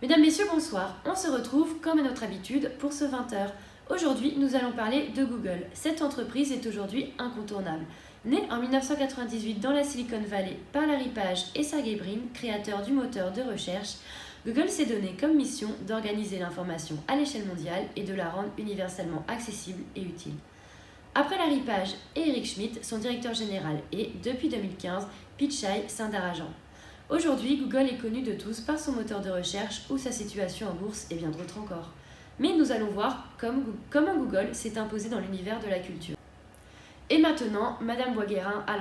Mesdames, Messieurs, bonsoir. On se retrouve comme à notre habitude pour ce 20h. Aujourd'hui, nous allons parler de Google. Cette entreprise est aujourd'hui incontournable. Née en 1998 dans la Silicon Valley par Larry Page et Sergey Brin, créateurs du moteur de recherche, Google s'est donné comme mission d'organiser l'information à l'échelle mondiale et de la rendre universellement accessible et utile. Après Larry Page et Eric Schmidt, son directeur général, et depuis 2015, Pichai Sundarajan. Aujourd'hui, Google est connu de tous par son moteur de recherche ou sa situation en bourse et bien d'autres encore. Mais nous allons voir comment Google s'est imposé dans l'univers de la culture. Et maintenant, Madame Boisguérin a...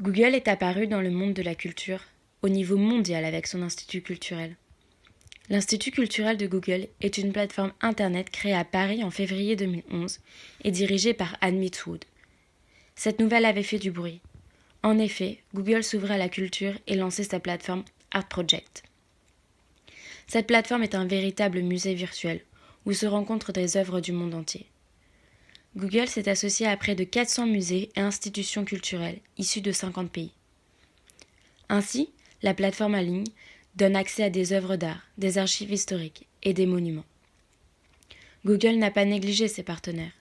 Google est apparu dans le monde de la culture, au niveau mondial avec son institut culturel. L'Institut culturel de Google est une plateforme internet créée à Paris en février 2011 et dirigée par Anne Mitswood. Cette nouvelle avait fait du bruit. En effet, Google s'ouvrait à la culture et lançait sa plateforme Art Project. Cette plateforme est un véritable musée virtuel où se rencontrent des œuvres du monde entier. Google s'est associé à près de 400 musées et institutions culturelles issus de 50 pays. Ainsi, la plateforme en ligne donne accès à des œuvres d'art, des archives historiques et des monuments. Google n'a pas négligé ses partenaires.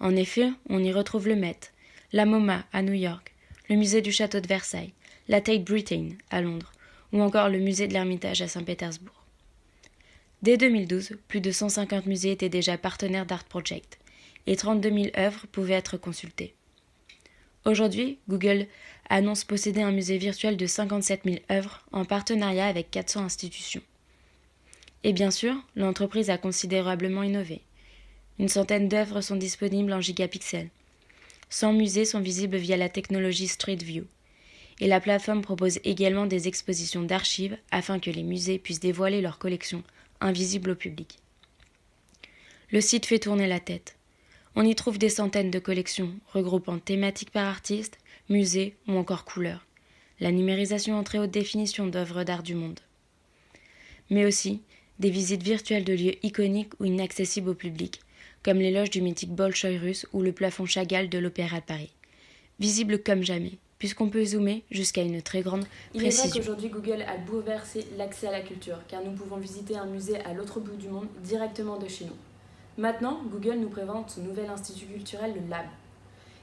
En effet, on y retrouve le Met, la MoMA à New York, le musée du château de Versailles, la Tate Britain à Londres ou encore le musée de l'Ermitage à Saint-Pétersbourg. Dès 2012, plus de 150 musées étaient déjà partenaires d'Art Project et 32 000 œuvres pouvaient être consultées. Aujourd'hui, Google annonce posséder un musée virtuel de 57 000 œuvres en partenariat avec 400 institutions. Et bien sûr, l'entreprise a considérablement innové. Une centaine d'œuvres sont disponibles en gigapixels. 100 musées sont visibles via la technologie Street View. Et la plateforme propose également des expositions d'archives afin que les musées puissent dévoiler leurs collections invisibles au public. Le site fait tourner la tête. On y trouve des centaines de collections regroupant thématiques par artiste, musée ou encore couleurs. La numérisation en très haute définition d'œuvres d'art du monde. Mais aussi des visites virtuelles de lieux iconiques ou inaccessibles au public, comme les loges du mythique Bolchoï russe ou le plafond Chagall de l'Opéra de Paris. Visible comme jamais, puisqu'on peut zoomer jusqu'à une très grande précision. Il est vrai qu'aujourd'hui Google a bouleversé l'accès à la culture, car nous pouvons visiter un musée à l'autre bout du monde directement de chez nous. Maintenant, Google nous présente son nouvel institut culturel, le Lab.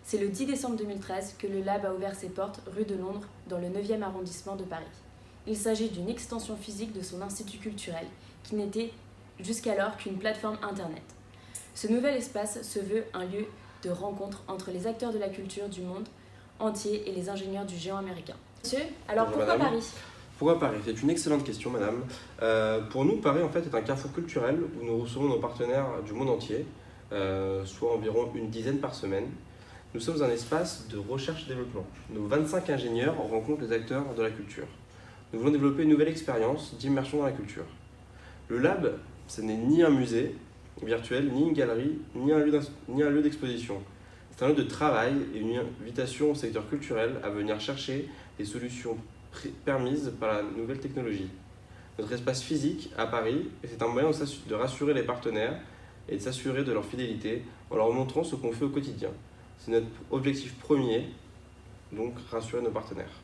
C'est le 10 décembre 2013 que le Lab a ouvert ses portes rue de Londres, dans le 9e arrondissement de Paris. Il s'agit d'une extension physique de son institut culturel, qui n'était jusqu'alors qu'une plateforme internet. Ce nouvel espace se veut un lieu de rencontre entre les acteurs de la culture du monde entier et les ingénieurs du géant américain. Monsieur, alors Bonjour, pourquoi madame. Paris ? Pourquoi Paris? C'est une excellente question, madame. Pour nous, Paris en fait, est un carrefour culturel où nous recevons nos partenaires du monde entier, soit environ une dizaine par semaine. Nous sommes un espace de recherche et développement. Nos 25 ingénieurs rencontrent les acteurs de la culture. Nous voulons développer une nouvelle expérience d'immersion dans la culture. Le Lab, ce n'est ni un musée virtuel, ni une galerie, ni un lieu d'exposition. C'est un lieu de travail et une invitation au secteur culturel à venir chercher des solutions permises par la nouvelle technologie. Notre espace physique à Paris, c'est un moyen de rassurer les partenaires et de s'assurer de leur fidélité en leur montrant ce qu'on fait au quotidien. C'est notre objectif premier, donc rassurer nos partenaires.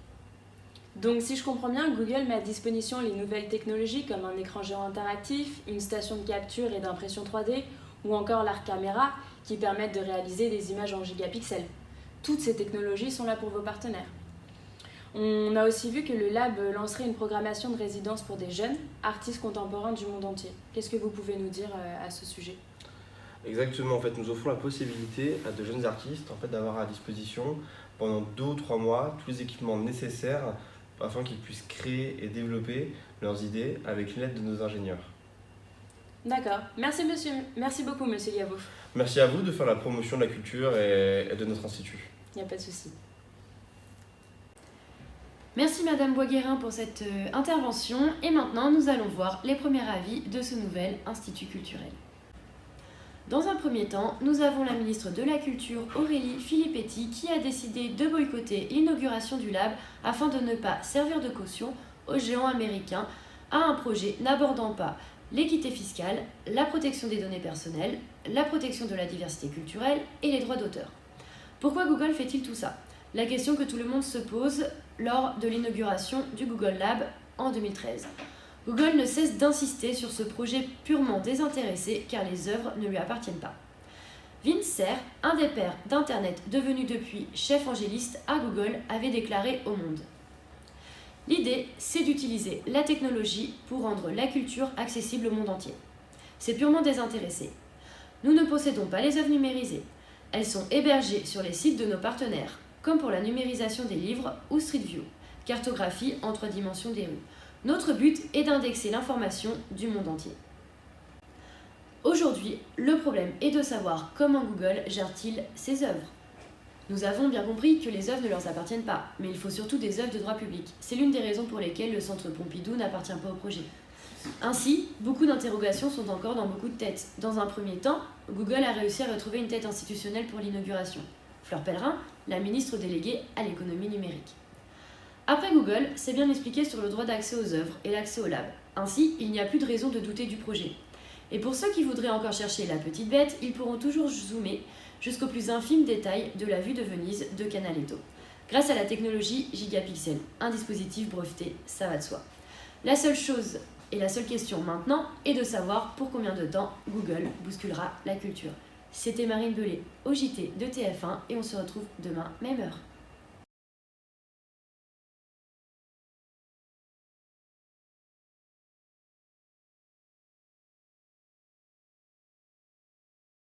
Donc si je comprends bien, Google met à disposition les nouvelles technologies comme un écran géant interactif, une station de capture et d'impression 3D ou encore l'art caméra qui permettent de réaliser des images en gigapixels. Toutes ces technologies sont là pour vos partenaires. On a aussi vu que le Lab lancerait une programmation de résidence pour des jeunes artistes contemporains du monde entier. Qu'est-ce que vous pouvez nous dire à ce sujet ? Exactement, en fait, nous offrons la possibilité à de jeunes artistes d'avoir à disposition pendant 2 ou 3 mois tous les équipements nécessaires afin qu'ils puissent créer et développer leurs idées avec l'aide de nos ingénieurs. D'accord. Merci beaucoup, monsieur Yavouf. Merci à vous de faire la promotion de la culture et de notre institut. Il n'y a pas de souci. Merci Madame Boisguérin pour cette intervention. Et maintenant, nous allons voir les premiers avis de ce nouvel institut culturel. Dans un premier temps, nous avons la ministre de la Culture, Aurélie Filippetti, qui a décidé de boycotter l'inauguration du Lab afin de ne pas servir de caution aux géants américains à un projet n'abordant pas l'équité fiscale, la protection des données personnelles, la protection de la diversité culturelle et les droits d'auteur. Pourquoi Google fait-il tout ça ? La question que tout le monde se pose lors de l'inauguration du Google Lab en 2013. Google ne cesse d'insister sur ce projet purement désintéressé car les œuvres ne lui appartiennent pas. Vint Cerf, un des pères d'Internet devenu depuis chef angéliste à Google, avait déclaré au Monde: l'idée, c'est d'utiliser la technologie pour rendre la culture accessible au monde entier. C'est purement désintéressé. Nous ne possédons pas les œuvres numérisées. Elles sont hébergées sur les sites de nos partenaires, comme pour la numérisation des livres ou Street View, cartographie en 3 dimensions des rues. Notre but est d'indexer l'information du monde entier. Aujourd'hui, le problème est de savoir comment Google gère-t-il ses œuvres. Nous avons bien compris que les œuvres ne leur appartiennent pas, mais il faut surtout des œuvres de droit public. C'est l'une des raisons pour lesquelles le Centre Pompidou n'appartient pas au projet. Ainsi, beaucoup d'interrogations sont encore dans beaucoup de têtes. Dans un premier temps, Google a réussi à retrouver une tête institutionnelle pour l'inauguration. Fleur Pellerin, la ministre déléguée à l'économie numérique. Après Google, c'est bien expliqué sur le droit d'accès aux œuvres et l'accès au lab. Ainsi, il n'y a plus de raison de douter du projet. Et pour ceux qui voudraient encore chercher la petite bête, ils pourront toujours zoomer jusqu'au plus infime détail de la vue de Venise de Canaletto. Grâce à la technologie Gigapixel, un dispositif breveté, ça va de soi. La seule chose et la seule question maintenant est de savoir pour combien de temps Google bousculera la culture. C'était Marine Belay au JT de TF1 et on se retrouve demain, même heure.